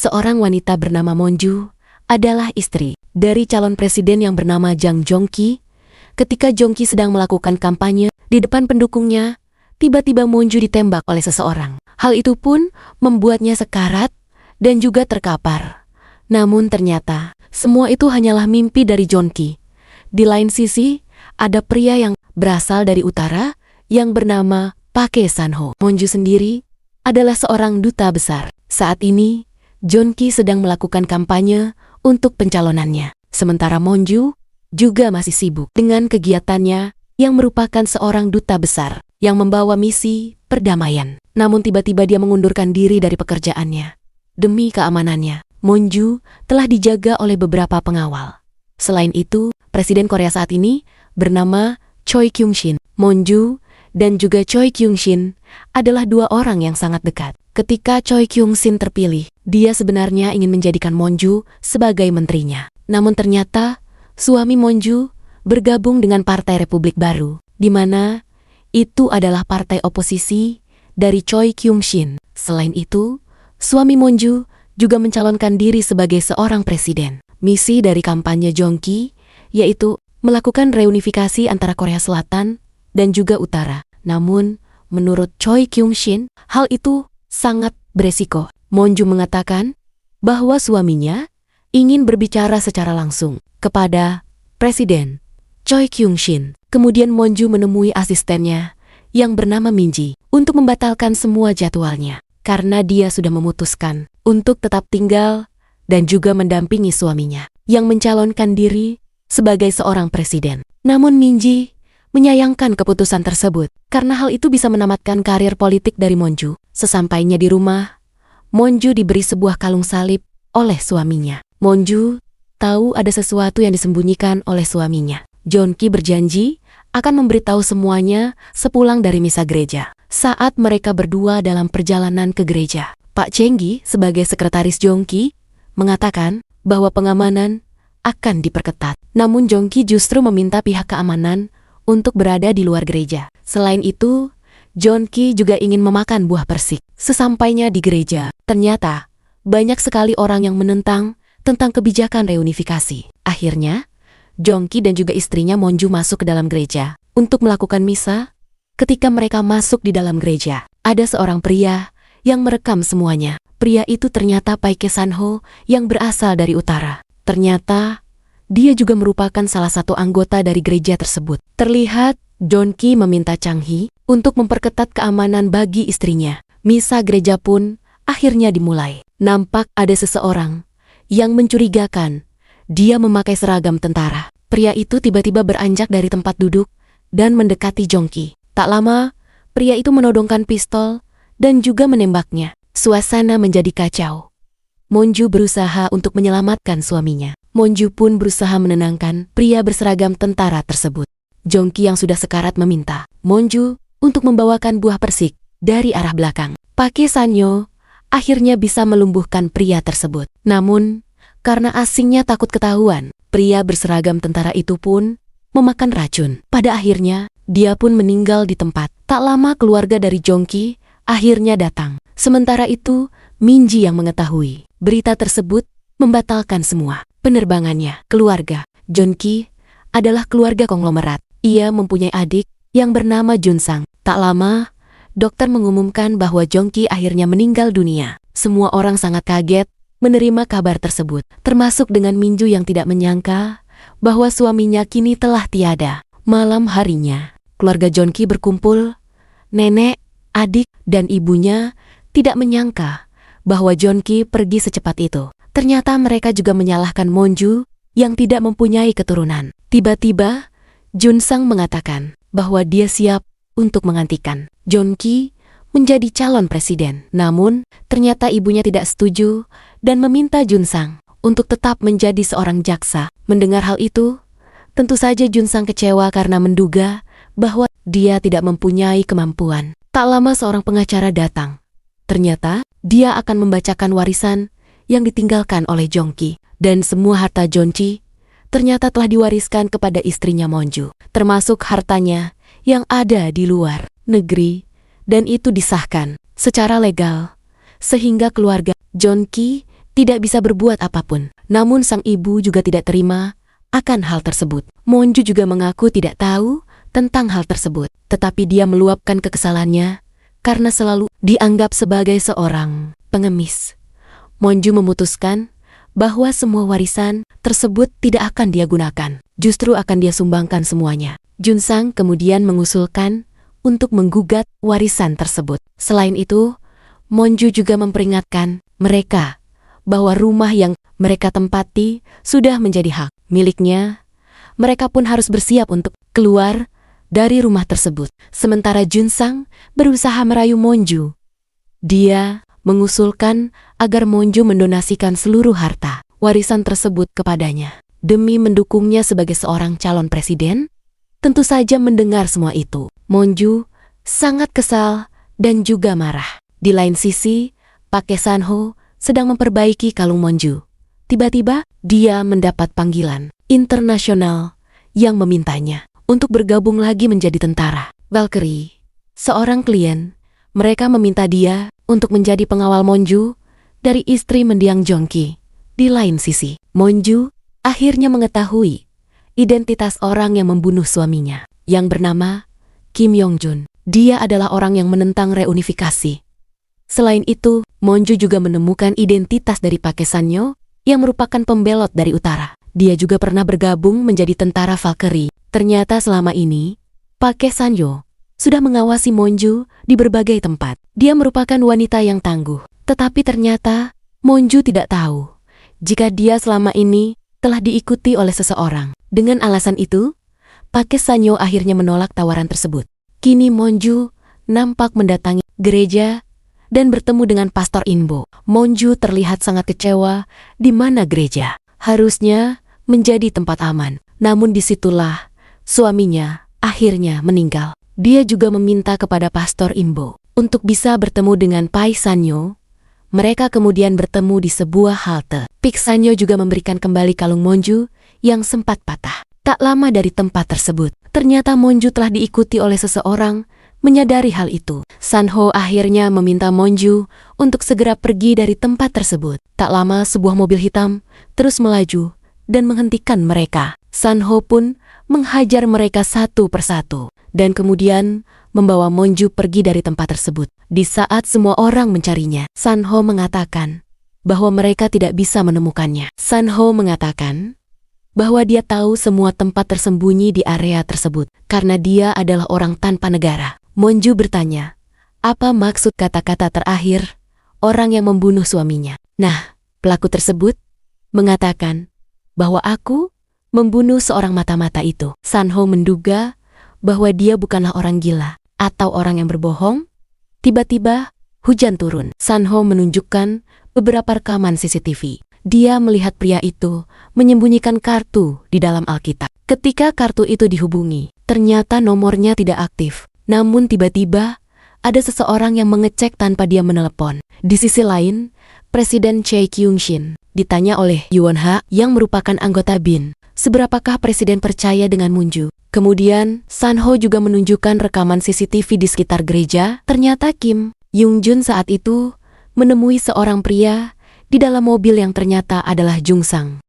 seorang wanita bernama Monju adalah istri dari calon presiden yang bernama Jang Jong-ki. Ketika Jong-ki sedang melakukan kampanye di depan pendukungnya, tiba-tiba Monju ditembak oleh seseorang. Hal itu pun membuatnya sekarat dan juga terkapar. Namun ternyata semua itu hanyalah mimpi dari Jong-ki. Di lain sisi, ada pria yang berasal dari utara yang bernama Park San-ho. Monju sendiri adalah seorang duta besar. Saat ini, Jong-ki sedang melakukan kampanye untuk pencalonannya. Sementara Monju juga masih sibuk dengan kegiatannya yang merupakan seorang duta besar yang membawa misi perdamaian. Namun tiba-tiba dia mengundurkan diri dari pekerjaannya. Demi keamanannya, Monju telah dijaga oleh beberapa pengawal. Selain itu, Presiden Korea saat ini bernama Choi Kyung-shin. Monju dan juga Choi Kyung-shin adalah dua orang yang sangat dekat. Ketika Choi Kyung-shin terpilih, dia sebenarnya ingin menjadikan Monju sebagai menterinya. Namun ternyata suami Monju bergabung dengan Partai Republik Baru, di mana itu adalah partai oposisi dari Choi Kyung-shin. Selain itu, suami Monju juga mencalonkan diri sebagai seorang presiden. Misi dari kampanye Jong-ki yaitu melakukan reunifikasi antara Korea Selatan dan juga Utara. Namun, menurut Choi Kyung-shin, hal itu sangat beresiko. Monju mengatakan bahwa suaminya ingin berbicara secara langsung kepada Presiden Choi Kyung-shin. Kemudian Monju menemui asistennya yang bernama Minji untuk membatalkan semua jadwalnya karena dia sudah memutuskan untuk tetap tinggal dan juga mendampingi suaminya yang mencalonkan diri sebagai seorang presiden. Namun Minji menyayangkan keputusan tersebut karena hal itu bisa menamatkan karir politik dari Monju. Sesampainya di rumah, Monju diberi sebuah kalung salib oleh suaminya. Monju tahu ada sesuatu yang disembunyikan oleh suaminya. Jong-ki berjanji akan memberitahu semuanya sepulang dari misa gereja. Saat mereka berdua dalam perjalanan ke gereja, Pak Cheng-gi sebagai sekretaris Jong-ki mengatakan bahwa pengamanan akan diperketat. Namun Jong-ki justru meminta pihak keamanan untuk berada di luar gereja. Selain itu, Jong-ki juga ingin memakan buah persik. Sesampainya di gereja, ternyata banyak sekali orang yang menentang tentang kebijakan reunifikasi. Akhirnya, Jong-ki dan juga istrinya Monju masuk ke dalam gereja untuk melakukan misa. Ketika mereka masuk di dalam gereja, ada seorang pria yang merekam semuanya. Pria itu ternyata Park San-ho yang berasal dari utara. Ternyata dia juga merupakan salah satu anggota dari gereja tersebut. Terlihat Jong-ki meminta Chang-hee untuk memperketat keamanan bagi istrinya. Misa gereja pun akhirnya dimulai. Nampak ada seseorang yang mencurigakan. Dia memakai seragam tentara. Pria itu tiba-tiba beranjak dari tempat duduk dan mendekati Jong-ki. Tak lama, pria itu menodongkan pistol dan juga menembaknya. Suasana menjadi kacau. Monju berusaha untuk menyelamatkan suaminya. Monju pun berusaha menenangkan pria berseragam tentara tersebut. Jong-ki yang sudah sekarat meminta Monju untuk membawakan buah persik dari arah belakang. Park San-ho akhirnya bisa melumpuhkan pria tersebut. Namun, karena asingnya takut ketahuan, pria berseragam tentara itu pun memakan racun. Pada akhirnya, dia pun meninggal di tempat. Tak lama keluarga dari Jong-ki akhirnya datang. Sementara itu, Minji yang mengetahui berita tersebut membatalkan semua penerbangannya. Keluarga Jong-ki adalah keluarga konglomerat. Ia mempunyai adik yang bernama Junsang. Tak lama, dokter mengumumkan bahwa Jong-ki akhirnya meninggal dunia. Semua orang sangat kaget menerima kabar tersebut, termasuk dengan Minju yang tidak menyangka bahwa suaminya kini telah tiada. Malam harinya, keluarga Jong-ki berkumpul. Nenek, adik, dan ibunya tidak menyangka bahwa Jong-ki pergi secepat itu. Ternyata mereka juga menyalahkan Monju yang tidak mempunyai keturunan. Tiba-tiba, Junsang mengatakan bahwa dia siap untuk menggantikan Jong-ki menjadi calon presiden. Namun, ternyata ibunya tidak setuju dan meminta Junsang untuk tetap menjadi seorang jaksa. Mendengar hal itu, tentu saja Junsang kecewa karena menduga bahwa dia tidak mempunyai kemampuan. Tak lama seorang pengacara datang. Ternyata, dia akan membacakan warisan yang ditinggalkan oleh Jong-ki. Dan semua harta Jong-ki ternyata telah diwariskan kepada istrinya Monju, termasuk hartanya yang ada di luar negeri, dan itu disahkan secara legal, sehingga keluarga Jong-ki tidak bisa berbuat apapun. Namun sang ibu juga tidak terima akan hal tersebut. Monju juga mengaku tidak tahu tentang hal tersebut, tetapi dia meluapkan kekesalannya karena selalu dianggap sebagai seorang pengemis. Monju memutuskan bahwa semua warisan tersebut tidak akan dia gunakan, justru akan dia sumbangkan semuanya. Junsang kemudian mengusulkan untuk menggugat warisan tersebut. Selain itu, Monju juga memperingatkan mereka bahwa rumah yang mereka tempati sudah menjadi hak miliknya. Mereka pun harus bersiap untuk keluar dari rumah tersebut. Sementara Junsang berusaha merayu Monju. Dia mengusulkan agar Monju mendonasikan seluruh harta warisan tersebut kepadanya demi mendukungnya sebagai seorang calon presiden. Tentu saja mendengar semua itu, Monju sangat kesal dan juga marah. Di lain sisi, Pak Sanho sedang memperbaiki kalung Monju. Tiba-tiba, dia mendapat panggilan internasional yang memintanya untuk bergabung lagi menjadi tentara. Valkyrie, seorang klien, mereka meminta dia untuk menjadi pengawal Monju dari istri mendiang Jongki. Di lain sisi, Monju akhirnya mengetahui identitas orang yang membunuh suaminya, yang bernama Kim Yong-jun. Dia adalah orang yang menentang reunifikasi. Selain itu, Monju juga menemukan identitas dari Pak Sanyo yang merupakan pembelot dari utara. Dia juga pernah bergabung menjadi tentara Valkyrie. Ternyata selama ini, Pak Sanyo sudah mengawasi Monju di berbagai tempat. Dia merupakan wanita yang tangguh. Tetapi ternyata Monju tidak tahu jika dia selama ini telah diikuti oleh seseorang. Dengan alasan itu, Pak Sanyo akhirnya menolak tawaran tersebut. Kini Monju nampak mendatangi gereja dan bertemu dengan Pastor Inbo. Monju terlihat sangat kecewa di mana gereja harusnya menjadi tempat aman. Namun disitulah suaminya akhirnya meninggal. Dia juga meminta kepada Pastor Inbo untuk bisa bertemu dengan Pai Sanyo. Mereka kemudian bertemu di sebuah halte. Pak Sanyo juga memberikan kembali kalung Monju yang sempat patah. Tak lama dari tempat tersebut, ternyata Monju telah diikuti oleh seseorang. Menyadari hal itu, Sanho akhirnya meminta Monju untuk segera pergi dari tempat tersebut. Tak lama sebuah mobil hitam terus melaju dan menghentikan mereka. Sanho pun menghajar mereka satu persatu dan kemudian membawa Monju pergi dari tempat tersebut. Di saat semua orang mencarinya, Sanho mengatakan bahwa mereka tidak bisa menemukannya. Sanho mengatakan bahwa dia tahu semua tempat tersembunyi di area tersebut karena dia adalah orang tanpa negara. Monju bertanya, apa maksud kata-kata terakhir orang yang membunuh suaminya? Nah, pelaku tersebut mengatakan bahwa aku membunuh seorang mata-mata itu. Sanho menduga bahwa dia bukanlah orang gila atau orang yang berbohong. Tiba-tiba hujan turun. Sanho menunjukkan beberapa rekaman CCTV. Dia melihat pria itu menyembunyikan kartu di dalam Alkitab. Ketika kartu itu dihubungi, ternyata nomornya tidak aktif. Namun tiba-tiba ada seseorang yang mengecek tanpa dia menelepon. Di sisi lain, Presiden Choi Kyung-shin ditanya oleh Yuon Ha yang merupakan anggota BIN, seberapakah Presiden percaya dengan Monju? Kemudian, Sanho juga menunjukkan rekaman CCTV di sekitar gereja. Ternyata Kim Yong-jun saat itu menemui seorang pria di dalam mobil yang ternyata adalah Junsang.